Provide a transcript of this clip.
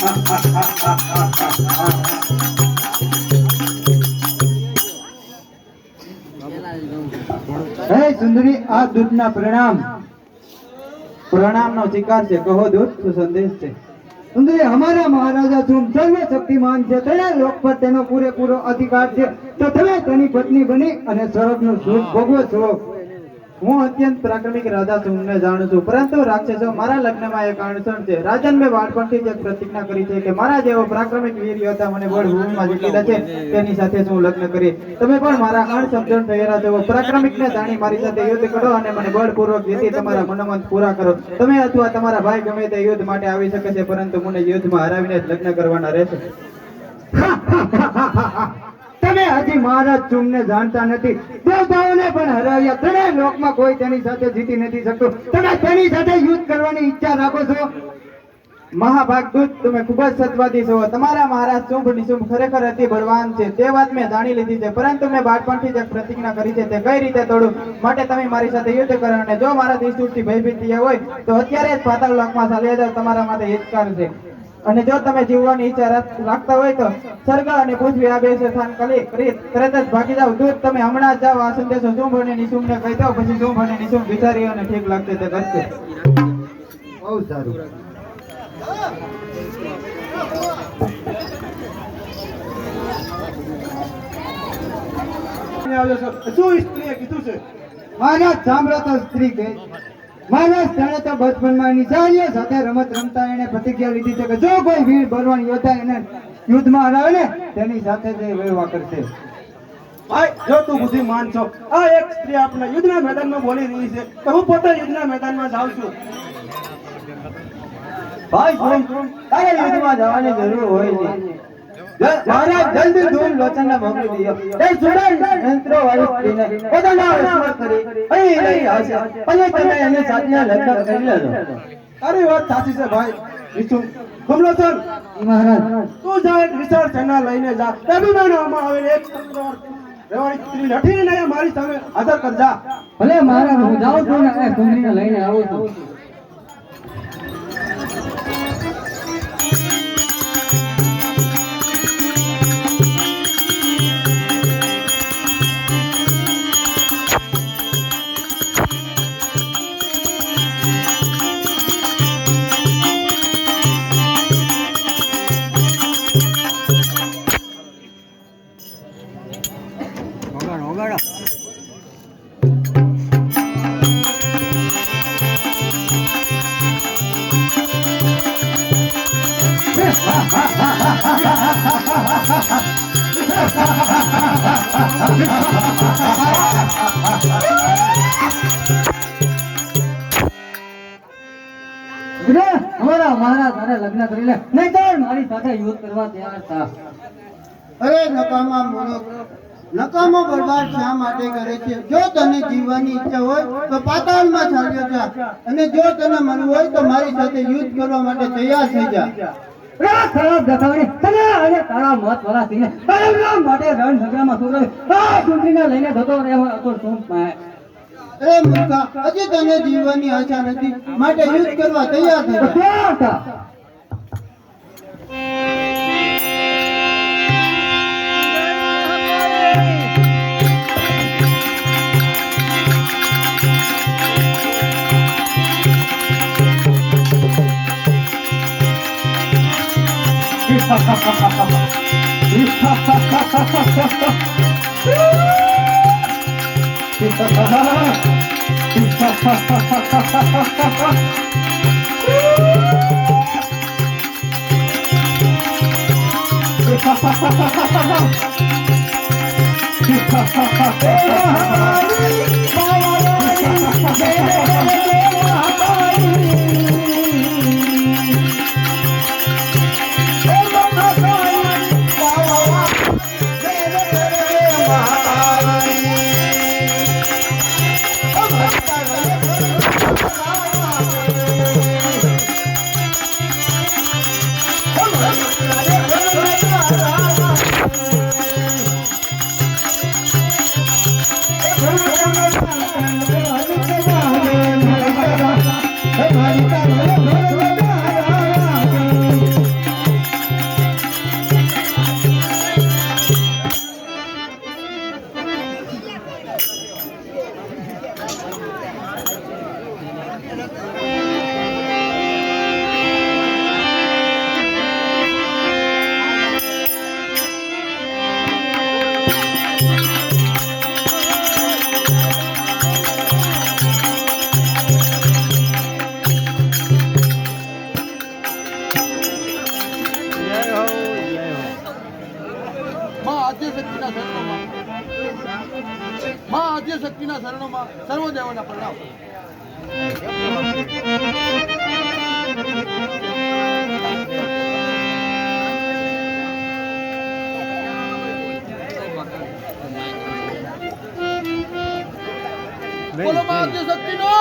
હે સુંદરી, આ દૂતના પ્રણામ નો શિકાર છે. કહો દૂત, શું સંદેશ છે? સુંદરી, અમારા મહારાજા શું સર્વ શક્તિમાન છે, તેના લોક પર તેનો પૂરેપૂરો અધિકાર છે, તો તમે તેની પત્ની બની અને સ્વર્ગનું સુખ ભોગવો છો. હું અત્યંત પ્રાક્રમિક રાજા સુમને જાણું છું, પરંતુ રાક્ષસો મારા લગ્નમાં એક અડચણ છે. રાજન, મેં બાળપણથી જ એક પ્રતિજ્ઞા કરી છે કે મારા જેવો પ્રાક્રમિક વીર યોદ્ધા મને વડભૂમિમાં જીતીલા છે, તેની સાથે હું લગ્ન કરી. તમે પણ મારા અણસમજણ થયેલા છો. પ્રાક્રમિકને જાણી મારી સાથે યુદ્ધ કરો અને મને બળપૂર્વક જીતી તમારા મનોમંત પૂરા કરો. તમે અથવા તમારા ભાઈ ગમે તે યુદ્ધ માટે આવી શકે છે, પરંતુ મને યુદ્ધમાં હરાવીને જ લગ્ન કરવાના રહેશે. તમે હજી મહારાજ ચૂમને જાણતા નથી. દેવતાઓને પણ હરાવ્યા, ત્રણેય લોકમાં કોઈ તેની સાથે જીતી નથી શકતું. તમે તેની સાથે યુદ્ધ કરવાની ઈચ્છા રાખો છો? મહાભાગદૂત, તમે ખૂબ જ સત્યવાદી છો. તમારા મહારાજ શુંભ નિશુંભ ખરેખર અતિ બળવાન છે, તે વાત મેં જાણી લીધી છે, પરંતુ મેં બાળપણથી જ એક પ્રતિજ્ઞા કરી છે, તે કઈ રીતે તોડું? માટે તમે મારી સાથે યુદ્ધ કરો, અને જો મારા ત્રિશૂળથી ભયભીત થયા હોય તો અત્યારે જ પાતાળ લોકમાં ચાલ્યા જાવ. તમારા માટે હિતકાર છે. અને જો તમે જીવવાની ઈચ્છા રાખતા હોય તો સ્વર્ગ અને પૃથ્વી આ બે સ્થાન કરી તરત જ ભાગી જાવ. દૂત, તમે હમણાં જ જાઓ. આ સંદેશો શુંભ અને નિશુંભને કહી દો, પછી શુંભ અને નિશુંભ વિચારી અને ઠીક લાગશે તે કરશે. બહુ સારું. શું સ્ત્રીએ કીધું છે? મહારાજ સાંભળો તો સ્ત્રી કહે, મહારાજ જાણે તો બચપનમાં નિશાળીઓ સાથે રમત રમતા એને પ્રતિજ્ઞા લીધી છે કે જો કોઈ વીર બળવાન યોદ્ધા એને યુદ્ધમાં હરાવે ને તેની સાથે જ વહેવા કરશે. ભાઈ, જો તું બુદ્ધિમાન છો, આ એક સ્ત્રી આપણે યુદ્ધના મેદાનમાં બોલી રહી છે, તો હું પોતે યુદ્ધના મેદાનમાં જાઉં છું. ભાઈ તારે યુદ્ધમાં જવાની જરૂર હોય નહીં. મહારાજ જલ્દી ધૂમ લોચનને મોકલી દો. એ સુડન યંત્રો વાળી સ્ત્રીને પોતાના વશમાં કરી અહીં લઈ આવશે અને તમે એની સાથે લગ્ન કરી લેજો. તારી વાત સાચી છે ભાઈ. વિષ્ણુ કમલોચન, મહારાજ તું જા, એક વિશાળ સેના લઈને જા. અભિમાનમાં આવેલ એક સુંદર રેવાડી સ્ત્રી લઠીને મારી સામે હાજર કરજા. ભલે મહારાજ, હું જાઉં છું ને એ સુંદરીને લઈને આવું છું. અમારા મહારાજ તારે લગ્ન કરી લે, નહીં તો મારી સાથે યુદ્ધ કરવા તૈયાર થા. અરે નકામા મૂર્ખ, નકામો બરબાદ શા માટે કરે છે? જો તને જીવવાની ઈચ્છા હોય તો પાતાળમાં ચાલ્યો જા, અને જો તને મરવું હોય તો મારી સાથે યુદ્ધ કરવા માટે તૈયાર થઈ જા. ખરાબ દેખાવડી તને અને તારા મત વાળા સિંહ તારા માટે રણ ઝઘડામાં સુરજ આ સુંદરીને લઈને જતો રહેવો હતો. શું અરે મૂર્ખા, હજી તને જીવવાની આશા નથી, માટે યુદ્ધ કરવા તૈયાર થઈ જા. આદ્યશક્તિના શરણોમાં માં આદ્યશક્તિના શરણોમાં સર્વદેવોના પ્રણામ. બોલો માં આદ્યશક્તિનો